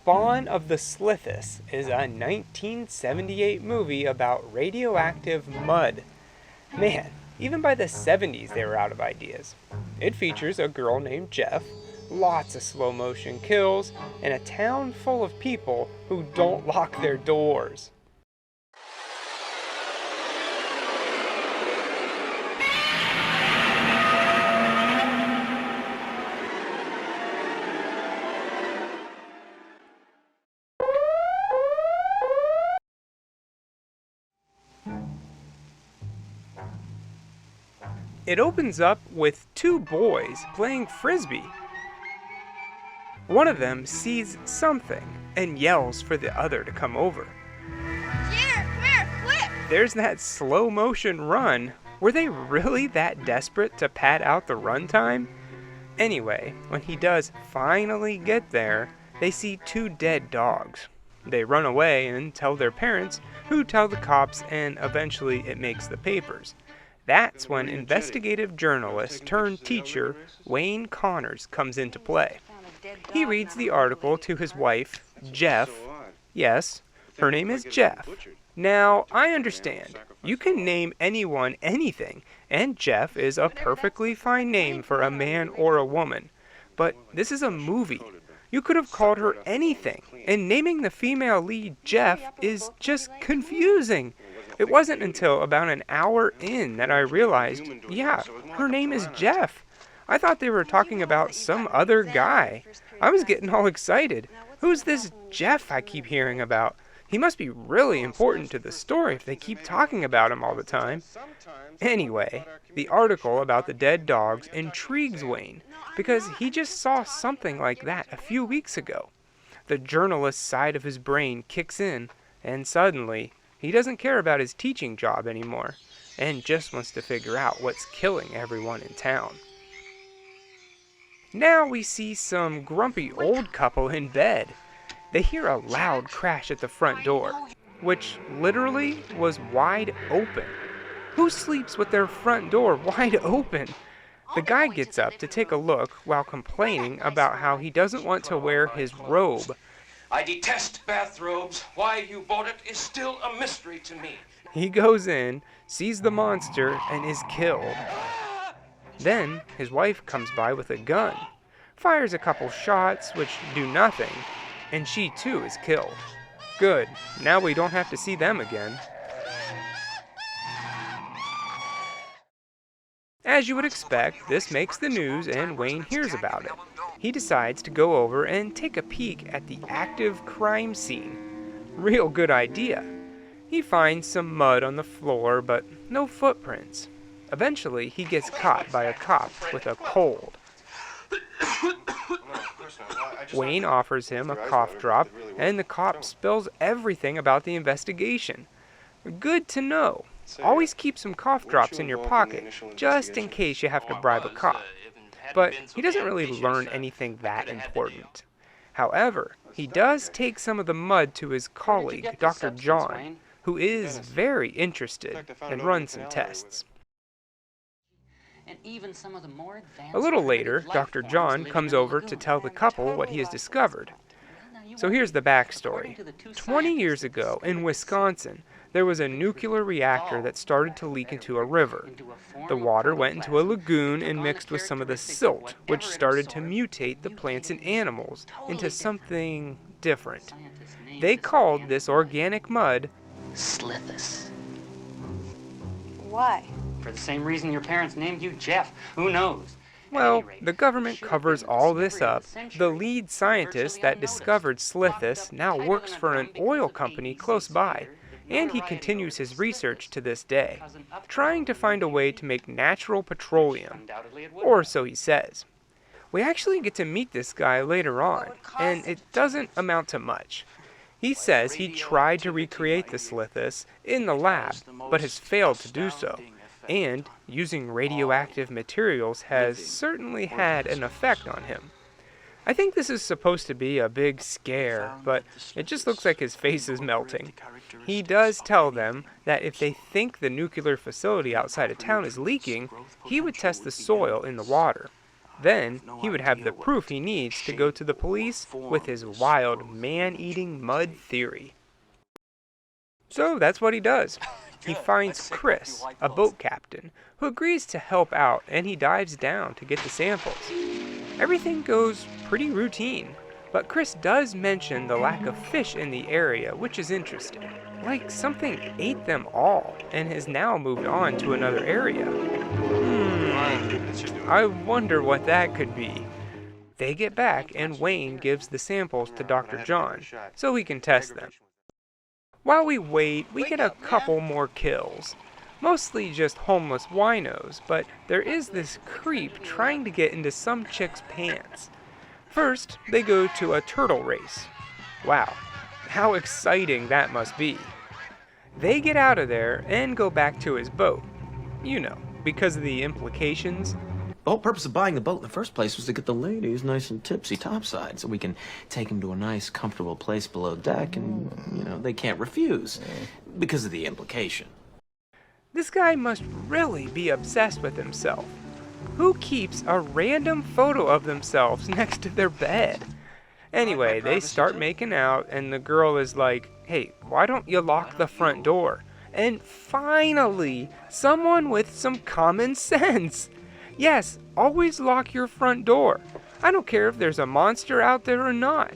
Spawn of the Slithis is a 1978 movie about radioactive mud. Man, even by the 70s they were out of ideas. It features a girl named Jeff, lots of slow motion kills, and a town full of people who don't lock their doors. It opens up with two boys playing frisbee. One of them sees something and yells for the other to come over. Here, come here, flip! There's that slow motion run. Were they really that desperate to pad out the runtime? Anyway, when he does finally get there, they see two dead dogs. They run away and tell their parents, who tell the cops, and eventually it makes the papers. That's when investigative journalist turned teacher Wayne Connors comes into play. He reads the article to his wife, Jeff. Yes, her name is Jeff. Now, I understand. You can name anyone anything, and Jeff is a perfectly fine name for a man or a woman. But this is a movie. You could have called her anything, and naming the female lead Jeff is just confusing. It wasn't until about an hour in that I realized, yeah, her name is Jeff. I thought they were talking about some other guy. I was getting all excited. Who's this Jeff I keep hearing about? He must be really important to the story if they keep talking about him all the time. Anyway, the article about the dead dogs intrigues Wayne because he just saw something like that a few weeks ago. The journalist side of his brain kicks in, and suddenly, he doesn't care about his teaching job anymore, and just wants to figure out what's killing everyone in town. Now we see some grumpy old couple in bed. They hear a loud crash at the front door, which literally was wide open. Who sleeps with their front door wide open? The guy gets up to take a look while complaining about how he doesn't want to wear his robe. I detest bathrobes. Why you bought it is still a mystery to me. He goes in, sees the monster, and is killed. Then his wife comes by with a gun, fires a couple shots which do nothing, and she too is killed. Good, now we don't have to see them again. As you would expect, this makes the news and Wayne hears about it. He decides to go over and take a peek at the active crime scene. Real good idea. He finds some mud on the floor, but no footprints. Eventually, he gets caught by a cop with a cold. Wayne offers him a cough drop, and the cop spills everything about the investigation. Good to know. Always keep some cough drops in your pocket, just in case you have to bribe a cop. But he doesn't really learn anything that important. However, he does take some of the mud to his colleague, Dr. John, who is very interested and runs some tests. A little later, Dr. John comes over to tell the couple what he has discovered. So here's the backstory. 20 years ago, in Wisconsin, there was a nuclear reactor that started to leak into a river. The water went into a lagoon and mixed with some of the silt, which started to mutate the plants and animals into something different. They called this organic mud Slithis. Why? For the same reason your parents named you Jeff. Who knows? Well, the government covers all this up. The lead scientist that discovered Slithis now works for an oil company close by, and he continues his research to this day, trying to find a way to make natural petroleum, or so he says. We actually get to meet this guy later on, and it doesn't amount to much. He says he tried to recreate the Slithis in the lab, but has failed to do so. And using radioactive materials has certainly had an effect on him. I think this is supposed to be a big scare, but it just looks like his face is melting. He does tell them that if they think the nuclear facility outside of town is leaking, he would test the soil in the water. Then he would have the proof he needs to go to the police with his wild man-eating mud theory. So that's what he does. He finds Chris, a boat captain, who agrees to help out, and he dives down to get the samples. Everything goes pretty routine, but Chris does mention the lack of fish in the area, which is interesting. Like something ate them all and has now moved on to another area. I wonder what that could be. They get back and Wayne gives the samples to Dr. John so he can test them. While we wait, we get a couple more kills. Mostly just homeless winos, but there is this creep trying to get into some chick's pants. First, they go to a turtle race. Wow, how exciting that must be. They get out of there and go back to his boat. You know, because of the implications. The whole purpose of buying the boat in the first place was to get the ladies nice and tipsy topside so we can take them to a nice, comfortable place below deck and, they can't refuse because of the implication. This guy must really be obsessed with himself. Who keeps a random photo of themselves next to their bed? Anyway, they start making out and the girl is like, "Hey, why don't you lock the front door?" And finally, someone with some common sense. Yes, always lock your front door. I don't care if there's a monster out there or not.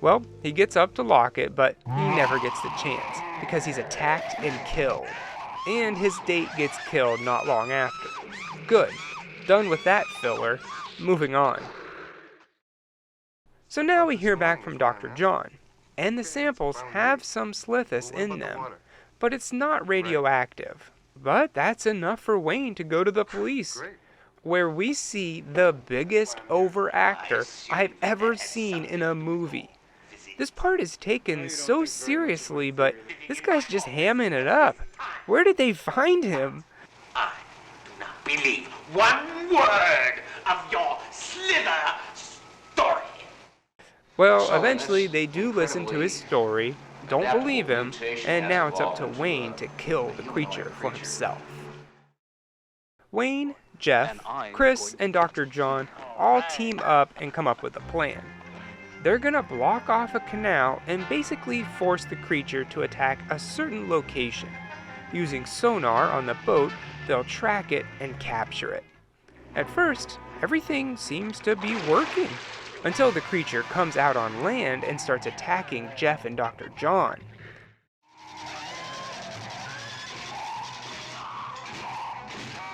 Well, he gets up to lock it, but he never gets the chance because he's attacked and killed. And his date gets killed not long after. Good. Done with that filler. Moving on. So now we hear back from Dr. John, and the samples have some Slithis in them, but it's not radioactive. But that's enough for Wayne to go to the police, where we see the biggest overactor I've ever seen in a movie. This part is taken so seriously, but this guy's just hamming it up. Where did they find him? I do not believe one word of your slither story. Well, eventually they do listen to his story, don't believe him, and now it's up to Wayne to kill the creature for himself. Wayne, Jeff, Chris, and Dr. John all team up and come up with a plan. They're gonna block off a canal and basically force the creature to attack a certain location. Using sonar on the boat, they'll track it and capture it. At first, everything seems to be working, until the creature comes out on land and starts attacking Jeff and Dr. John.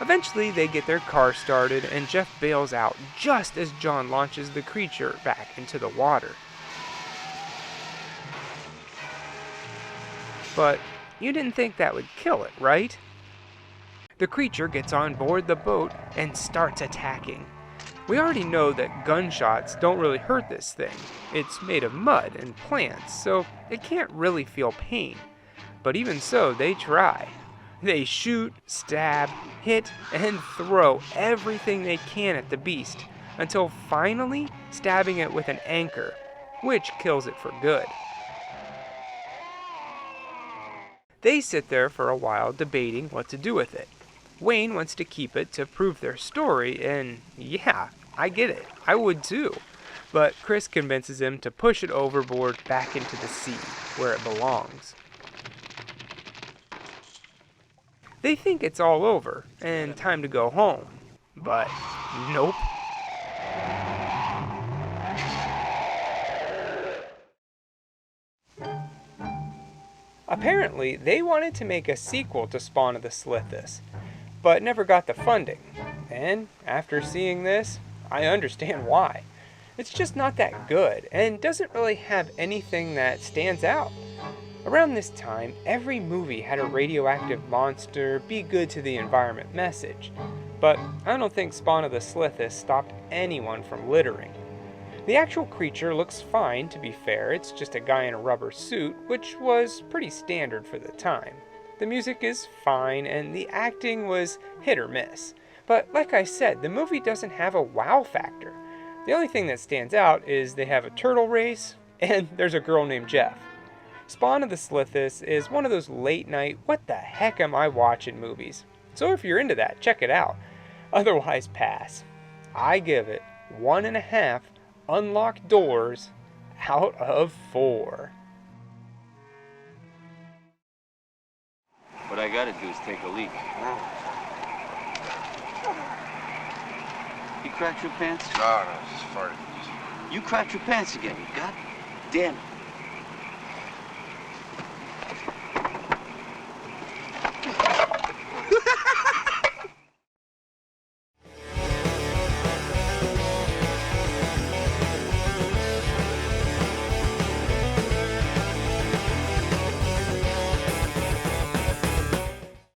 Eventually, they get their car started and Jeff bails out just as John launches the creature back into the water. But you didn't think that would kill it, right? The creature gets on board the boat and starts attacking. We already know that gunshots don't really hurt this thing. It's made of mud and plants, so it can't really feel pain. But even so, they try. They shoot, stab, hit, and throw everything they can at the beast, until finally stabbing it with an anchor, which kills it for good. They sit there for a while debating what to do with it. Wayne wants to keep it to prove their story, and yeah, I get it. I would too. But Chris convinces him to push it overboard back into the sea, where it belongs. They think it's all over, and time to go home. But nope. Apparently, they wanted to make a sequel to Spawn of the Slithis, but never got the funding. And after seeing this, I understand why. It's just not that good, and doesn't really have anything that stands out. Around this time, every movie had a radioactive monster, be good to the environment message. But I don't think Spawn of the Slithis stopped anyone from littering. The actual creature looks fine, to be fair. It's just a guy in a rubber suit, which was pretty standard for the time. The music is fine, and the acting was hit or miss. But like I said, the movie doesn't have a wow factor. The only thing that stands out is they have a turtle race, and there's a girl named Jeff. Spawn of the Slithis is one of those late night, what the heck am I watching movies. So if you're into that, check it out. Otherwise, pass. I give it 1.5 unlocked doors out of 4. What I gotta do is take a leak. You cracked your pants? No, just farted. You cracked your pants again, you god damn it.